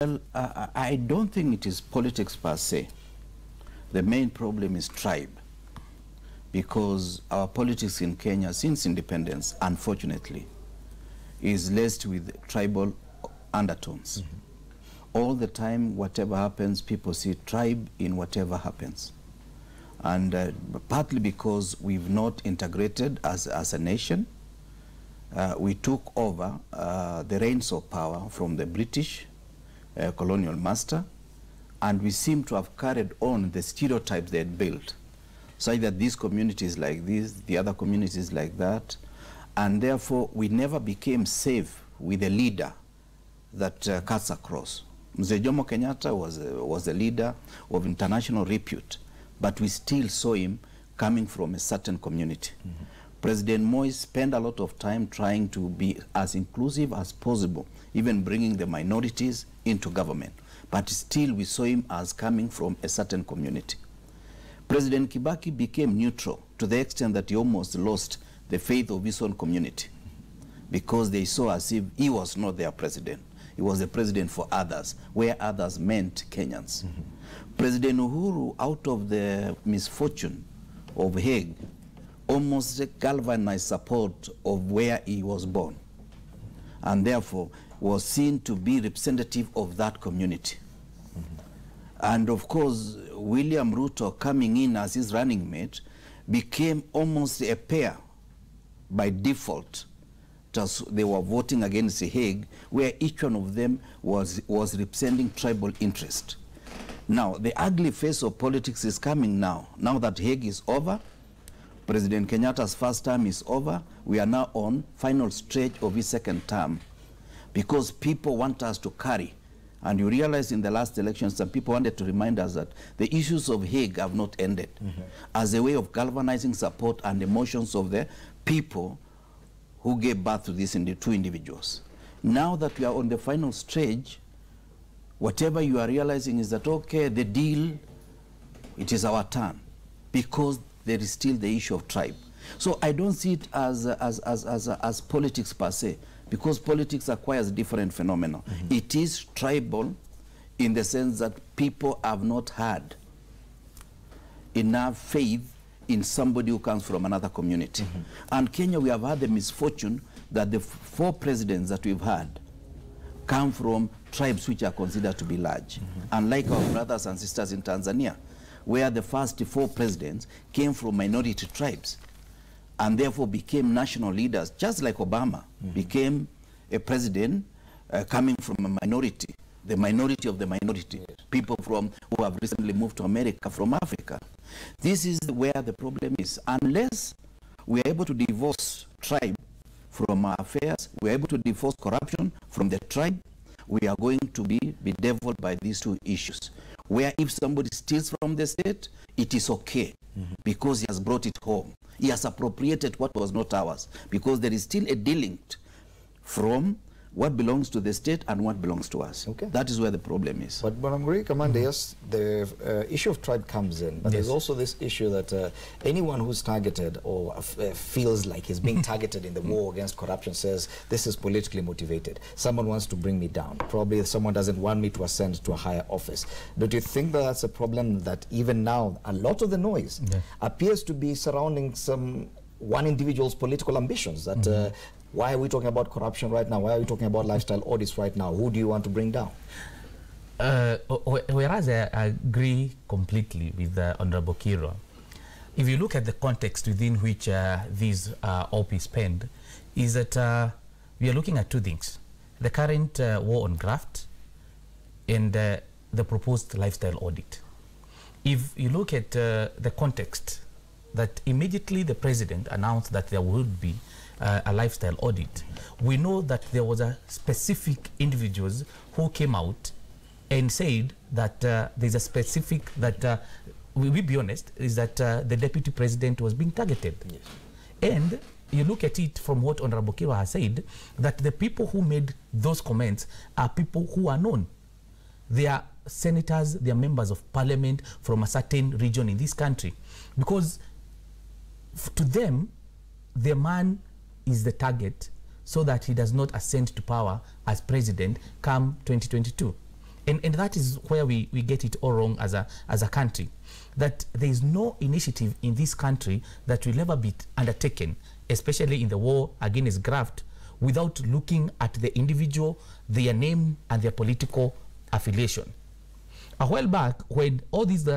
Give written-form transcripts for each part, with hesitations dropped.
Well, I don't think it is politics per se. The main problem is tribe, because our politics in Kenya since independence, unfortunately, is laced with tribal undertones. All the time, whatever happens, people see tribe in whatever happens. And partly because we've not integrated as a nation, we took over the reins of power from the British colonial master, and we seem to have carried on the stereotypes they had built, such that this community is like this, the other community is like that, and therefore we never became safe with a leader that cuts across. Mzee Jomo Kenyatta was a leader of international repute, but we still saw him coming from a certain community. President Moi spent a lot of time trying to be as inclusive as possible, even bringing the minorities into government. But still we saw him as coming from a certain community. President Kibaki became neutral to the extent that he almost lost the faith of his own community, because they saw as if he was not their president. He was the president for others, where others meant Kenyans. President Uhuru, out of the misfortune of Hague, almost galvanized support of where he was born, and therefore was seen to be representative of that community. And of course, William Ruto coming in as his running mate became almost a pair by default. They were voting against the Hague, where each one of them was representing tribal interest. Now, the ugly face of politics is coming now. Now that Hague is over, President Kenyatta's first term is over, we are now on final stage of his second term, because people want us to carry. And you realize in the last election, some people wanted to remind us that the issues of Hague have not ended, as a way of galvanizing support and emotions of the people who gave birth to these two individuals. Now that we are on the final stage, whatever you are realizing is that, okay, the deal, it is our turn, because there is still the issue of tribe. So I don't see it as politics per se, because politics acquires different phenomena. It is tribal in the sense that people have not had enough faith in somebody who comes from another community. And Kenya, we have had the misfortune that the 4 presidents that we've had come from tribes which are considered to be large. Unlike our brothers and sisters in Tanzania, where the first 4 presidents came from minority tribes and therefore became national leaders, just like Obama became a president coming from a minority, the minority of the minority, people who have recently moved to America from Africa. This is where the problem is. Unless we are able to divorce tribe from our affairs, we are able to divorce corruption from the tribe, we are going to be bedeviled by these 2 issues, where if somebody steals from the state, it is okay, because he has brought it home. He has appropriated what was not ours, because there is still a delink from what belongs to the state and what belongs to us. That is where the problem is. But I'm agree, Commander, yes, the issue of tribe comes in, but there's also this issue that anyone who's targeted or feels like he's being targeted in the war against corruption says, this is politically motivated. Someone wants to bring me down. Probably someone doesn't want me to ascend to a higher office. Don't you think that that's a problem, that even now a lot of the noise appears to be surrounding one individual's political ambitions? That why are we talking about corruption right now? Why are we talking about lifestyle audits right now? Who do you want to bring down? Whereas I agree completely with Honorable Kirwa, if you look at the context within which these OP spend, is that we are looking at 2 things: the current war on graft and the proposed lifestyle audit. If you look at the context, that immediately the president announced that there would be a lifestyle audit, we know that there was a specific individuals who came out and said that there's a specific, that we'll be honest, is that the deputy president was being targeted. And you look at it from what Honorable Kirwa has said, that the people who made those comments are people who are known. They are senators, they are members of parliament from a certain region in this country. Because to them, the man is the target, so that he does not ascend to power as president come 2022. And that is where we get it all wrong as a country, that there is no initiative in this country that will ever be undertaken, especially in the war against graft, without looking at the individual, their name, and their political affiliation. A while back, when all these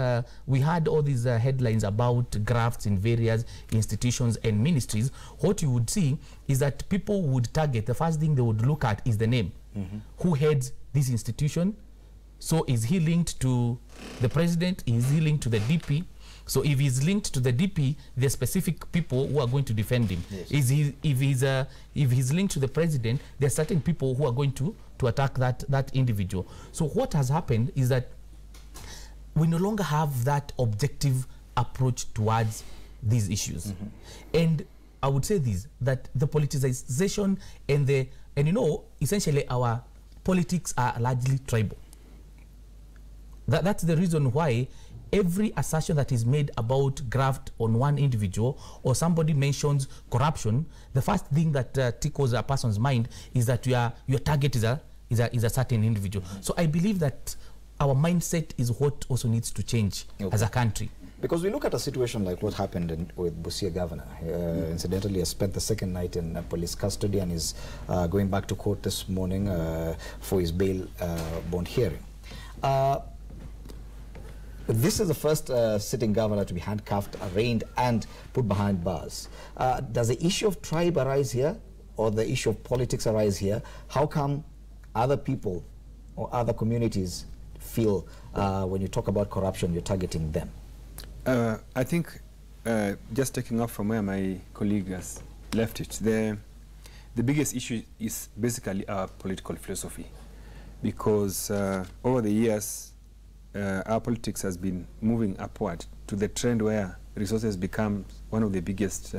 we had all these headlines about grafts in various institutions and ministries, what you would see is that people would target, the first thing they would look at is the name. Who heads this institution? So is he linked to the president? Is he linked to the DP? So if he's linked to the DP, there are specific people who are going to defend him. Yes. If he's linked to the president, there are certain people who are going to attack that individual. So what has happened is that we no longer have that objective approach towards these issues. And I would say this, that the politicization and you know, essentially our politics are largely tribal. That's the reason why every assertion that is made about graft on one individual, or somebody mentions corruption, the first thing that tickles a person's mind is that your target is a certain individual. So I believe that our mindset is what also needs to change as a country. Because we look at a situation like what happened with Busia governor. Incidentally, he spent the second night in police custody and is going back to court this morning for his bail bond hearing. This is the first sitting governor to be handcuffed, arraigned, and put behind bars. Does the issue of tribe arise here, or the issue of politics arise here? How come other people or other communities feel when you talk about corruption, you're targeting them? I think, just taking up from where my colleague has left it, the biggest issue is basically our political philosophy. Because over the years, our politics has been moving upward to the trend where resources become one of the biggest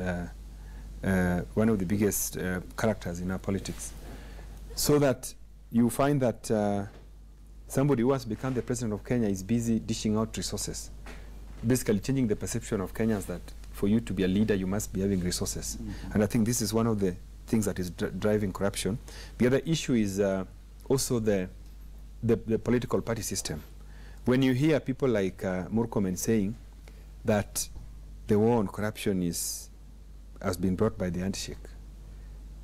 characters in our politics. So that you find that somebody who has become the president of Kenya is busy dishing out resources, basically changing the perception of Kenyans that for you to be a leader, you must be having resources. And I think this is one of the things that is driving corruption. The other issue is also the political party system. When you hear people like Murkomen saying that the war on corruption has been brought by the handshake,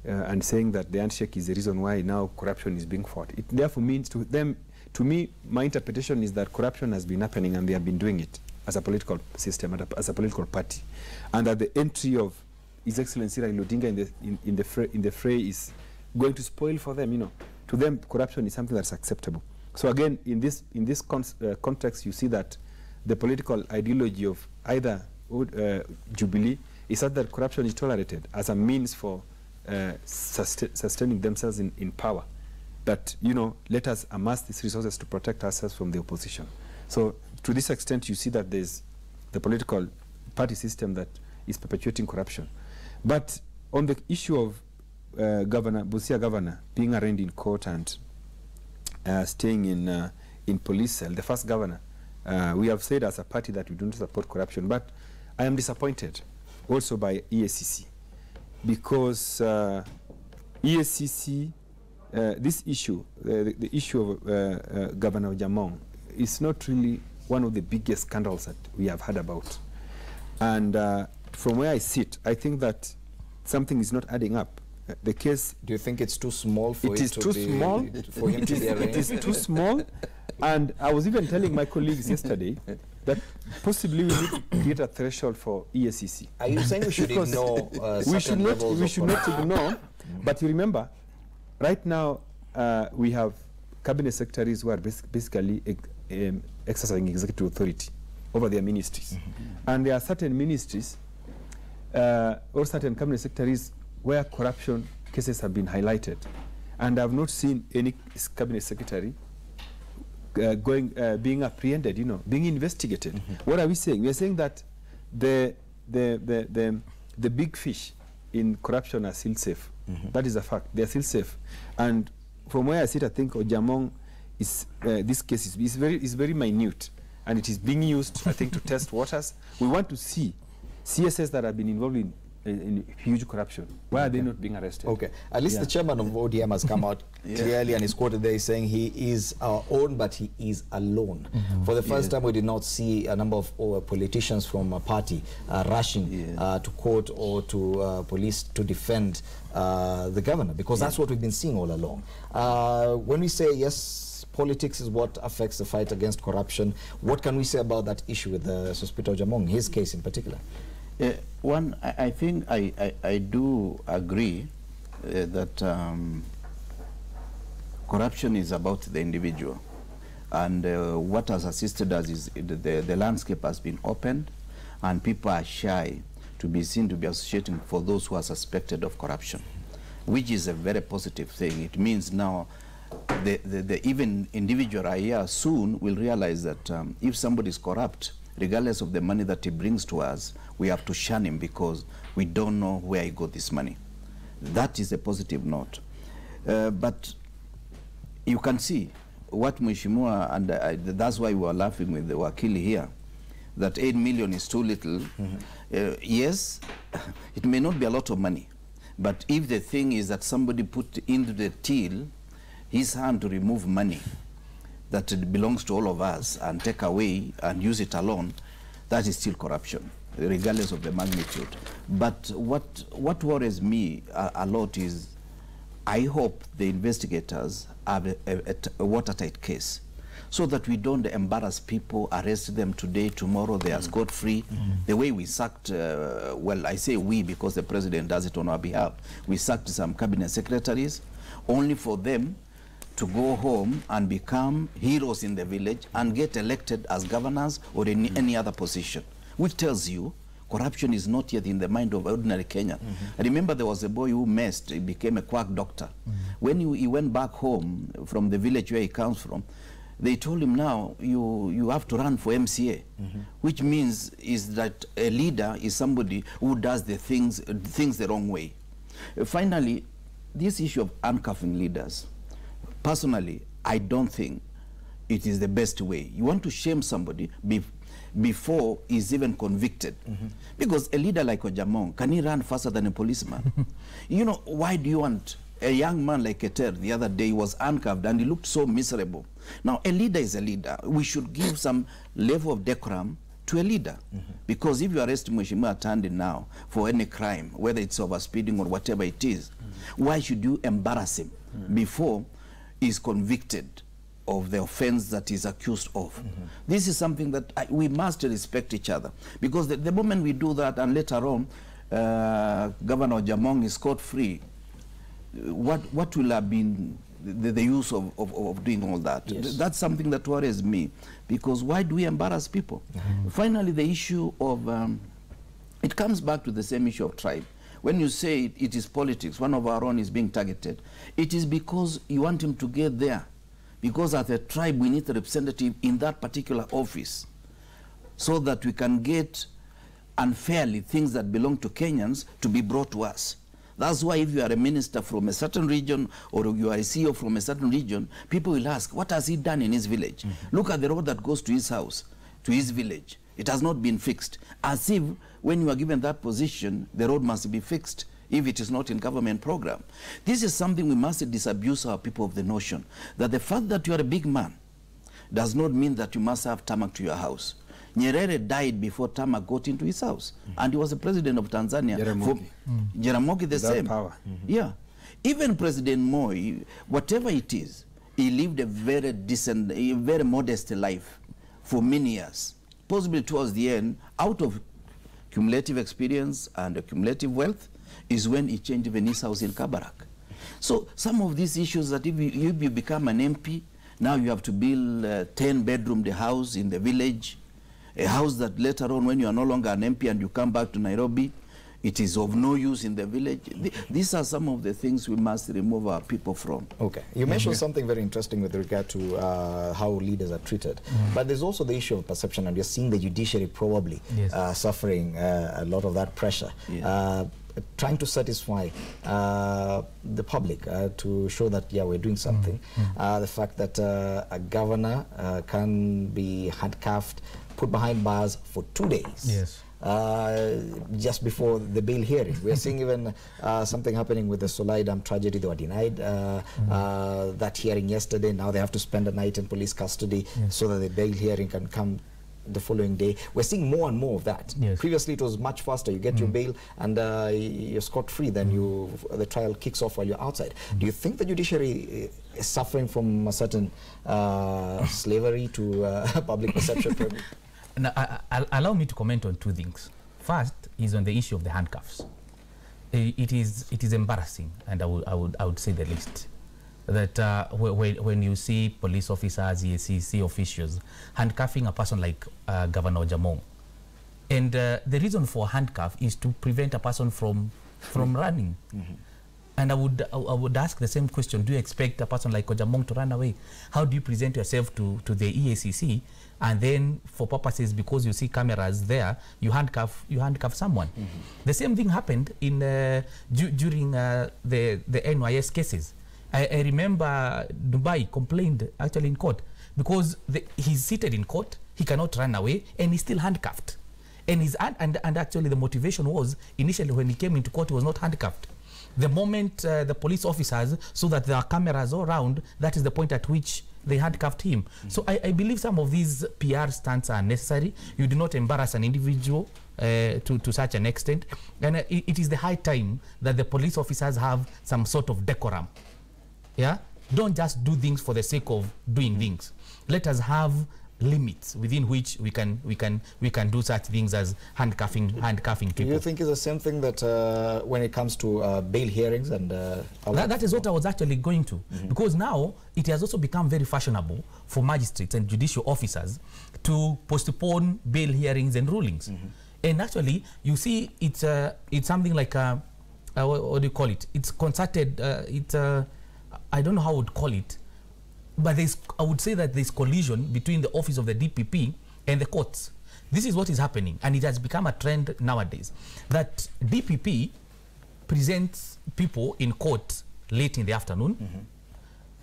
and saying that the handshake is the reason why now corruption is being fought, it therefore means to them, to me, my interpretation is that corruption has been happening and they have been doing it as a political system, as a political party, and that the entry of His Excellency Raila Odinga in the fray is going to spoil for them. You know, to them, corruption is something that's acceptable. So again, in this context, you see that the political ideology of either Jubilee is that corruption is tolerated as a means for sustaining themselves in power. That, you know, let us amass these resources to protect ourselves from the opposition. So to this extent, you see that there's the political party system that is perpetuating corruption. But on the issue of Busia governor being arraigned in court and staying in police cell, the first governor, we have said as a party that we don't support corruption, but I am disappointed also by EACC, because EACC, this issue, the issue of Governor Jamong, is not really one of the biggest scandals that we have heard about. And from where I sit, I think that something is not adding up. The case. Do you think it's too small for it to be small? For him to be arraigned? It is too small. And I was even telling my colleagues yesterday that possibly we need to create a threshold for EACC. Are you saying we should ignore we should not ignore, but you remember, right now we have cabinet secretaries who are basically exercising executive authority over their ministries. And there are certain ministries or certain cabinet secretaries where corruption cases have been highlighted. And I've not seen any cabinet secretary being apprehended, you know, being investigated. What are we saying? We are saying that the big fish in corruption are still safe. That is a fact. They are still safe. And from where I sit, I think Ojamong is this case is very minute, and it is being used, I think, to test waters. We want to see CSS that have been involved in in huge corruption. Why are they not being arrested? Okay, at least the chairman of ODM has come out clearly and is quoted there saying he is our own, but he is alone. For the first time, we did not see a number of politicians from a party rushing to court or to police to defend the governor, because that's what we've been seeing all along. When we say, yes, politics is what affects the fight against corruption, what can we say about that issue with Sospita Ojamong, his case in particular? One, I think I do agree that corruption is about the individual, and what has assisted us is the landscape has been opened, and people are shy to be seen to be associating for those who are suspected of corruption, which is a very positive thing. It means now the even individual here soon will realize that if somebody is corrupt, regardless of the money that he brings to us, we have to shun him because we don't know where he got this money. That is a positive note. But you can see what Mheshimiwa, and that's why we were laughing with the Wakili here, that 8 million is too little. Yes, it may not be a lot of money, but if the thing is that somebody put into the till his hand to remove money that belongs to all of us and take away and use it alone, that is still corruption, regardless of the magnitude. But what worries me a lot is I hope the investigators have a watertight case so that we don't embarrass people, arrest them today, tomorrow they are scot-free. The way we sacked, well, I say we because the president does it on our behalf, we sacked some cabinet secretaries only for them to go home and become heroes in the village and get elected as governors or in any other position, which tells you corruption is not yet in the mind of ordinary Kenyan. I remember there was a boy who messed, he became a quack doctor. When he went back home from the village where he comes from, they told him, now you have to run for MCA, which means is that a leader is somebody who does the things the wrong way. Finally, this issue of handcuffing leaders, personally, I don't think it is the best way. You want to shame somebody before he's even convicted. Because a leader like Ojamong, can he run faster than a policeman? You know, why do you want a young man like Keter the other day was handcuffed and he looked so miserable. Now, a leader is a leader. We should give some level of decorum to a leader. Because if you arrest Mheshimiwa Tandi now for any crime, whether it's overspeeding or whatever it is, why should you embarrass him before is convicted of the offense that is accused of? This is something that we must respect each other, because the moment we do that and later on Governor Ojamong is scot-free, what will have been the use of doing all that? Yes. That's something that worries me, because why do we embarrass people? Finally, the issue of it comes back to the same issue of tribe. When you say it is politics, one of our own is being targeted, it is because you want him to get there. Because as a tribe, we need a representative in that particular office so that we can get unfairly things that belong to Kenyans to be brought to us. That's why if you are a minister from a certain region or you are a CEO from a certain region, people will ask, what has he done in his village? Look at the road that goes to his house, to his village. It has not been fixed. As if when you are given that position, the road must be fixed if it is not in government program. This is something we must disabuse our people of the notion that the fact that you are a big man does not mean that you must have tarmac to your house. Nyerere died before tarmac got into his house, and he was the president of Tanzania. Jaramogi the same. Power. Yeah. Even President Moi, whatever it is, he lived a very decent, a very modest life for many years. Possibly towards the end, out of cumulative experience and cumulative wealth, is when he changed even his house in Kabarak. So some of these issues that if you become an MP, now you have to build a 10-bedroom house in the village, a house that later on when you are no longer an MP and you come back to Nairobi, it is of no use in the village. These are some of the things we must remove our people from. Okay. You mentioned something very interesting with regard to how leaders are treated. But there's also the issue of perception, and you're seeing the judiciary probably suffering a lot of that pressure. Trying to satisfy the public to show that, yeah, we're doing something. The fact that a governor can be handcuffed, put behind bars for 2 days. just before the bail hearing. We are seeing even something happening with the Solai Dam tragedy. They were denied that hearing yesterday. Now they have to spend a night in police custody so that the bail hearing can come the following day. We're seeing more and more of that. Previously it was much faster. You get your bail and you're scot-free, then the trial kicks off while you're outside. Do you think the judiciary is suffering from a certain slavery to public perception? Now, allow me to comment on two things. First is on the issue of the handcuffs. It is embarrassing, and I would say the least, that when you see police officers, EACC officials handcuffing a person like Governor Jamong, and the reason for handcuff is to prevent a person from running. And I would ask the same question: do you expect a person like Ojamong to run away? How do you present yourself to the EACC, and then for purposes, because you see cameras there, you handcuff someone? The same thing happened in during the NYS cases. I remember Dubai complained actually in court because he's seated in court, he cannot run away, and he's still handcuffed. And actually the motivation was, initially when he came into court, he was not handcuffed. The moment the police officers saw that there are cameras all around, that is the point at which they handcuffed him. So I believe some of these PR stunts are necessary. You do not embarrass an individual to such an extent. And it is the high time that the police officers have some sort of decorum. Yeah? Don't just do things for the sake of doing things. Let us have limits within which we can do such things as handcuffing people. Do you think it's the same thing that when it comes to bail hearings and that is what I was actually going to, because now it has also become very fashionable for magistrates and judicial officers to postpone bail hearings and rulings. And actually you see it's something like what do you call it? It's concerted. I don't know how I would call it. But I would say that there's collision between the office of the DPP and the courts. This is what is happening, and it has become a trend nowadays, that DPP presents people in court late in the afternoon.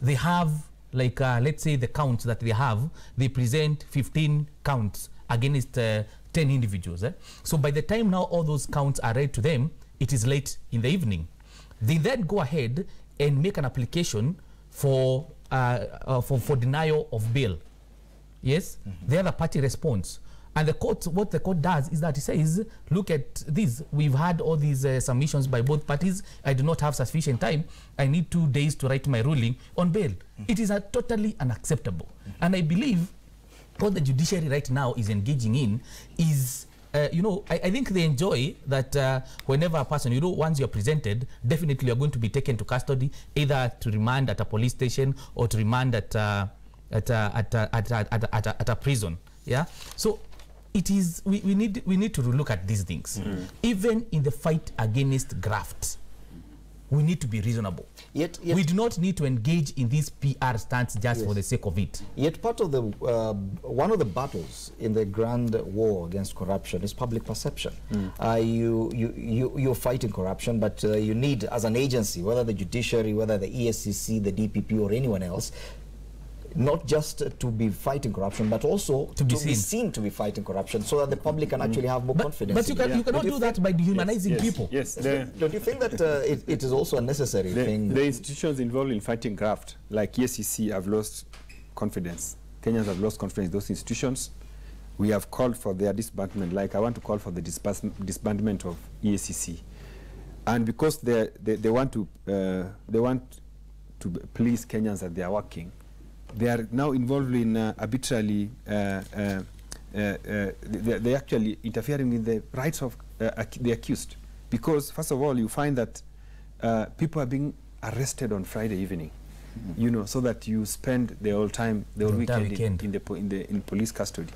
They have, like, let's say the counts that they have, they present 15 counts against 10 individuals. So by the time now all those counts are read to them, it is late in the evening. They then go ahead and make an application for denial of bail. Yes, the other party responds, and the court, what the court does is that it says, look at this, we've had all these submissions by both parties, I do not have sufficient time, I need 2 days to write my ruling on bail. It is totally unacceptable. And I believe what the judiciary right now is engaging in is I think they enjoy that whenever a person, once you're presented, definitely you're going to be taken to custody, either to remand at a police station or to remand at a prison. Yeah. So it is, we need to look at these things. Even in the fight against graft, we need to be reasonable. Yet we do not need to engage in these PR stunts just for the sake of it. Yet part of the one of the battles in the grand war against corruption is public perception. You're fighting corruption, but you need, as an agency, whether the judiciary, whether the ESCC, the DPP, or anyone else, not just to be fighting corruption, but also to be seen to be fighting corruption, so that the public can actually have more confidence. But you cannot do that by dehumanizing people. Yes. Don't you think that it is also a necessary thing? The institutions involved in fighting graft, like ESCC, have lost confidence. Kenyans have lost confidence in those institutions. We have called for their disbandment. Like, I want to call for the disbandment of ESCC, and because they want to please Kenyans that they are working, they are now involved in arbitrarily, they're actually interfering with the rights of the accused. Because, first of all, you find that people are being arrested on Friday evening, so that you spend the whole weekend in police custody.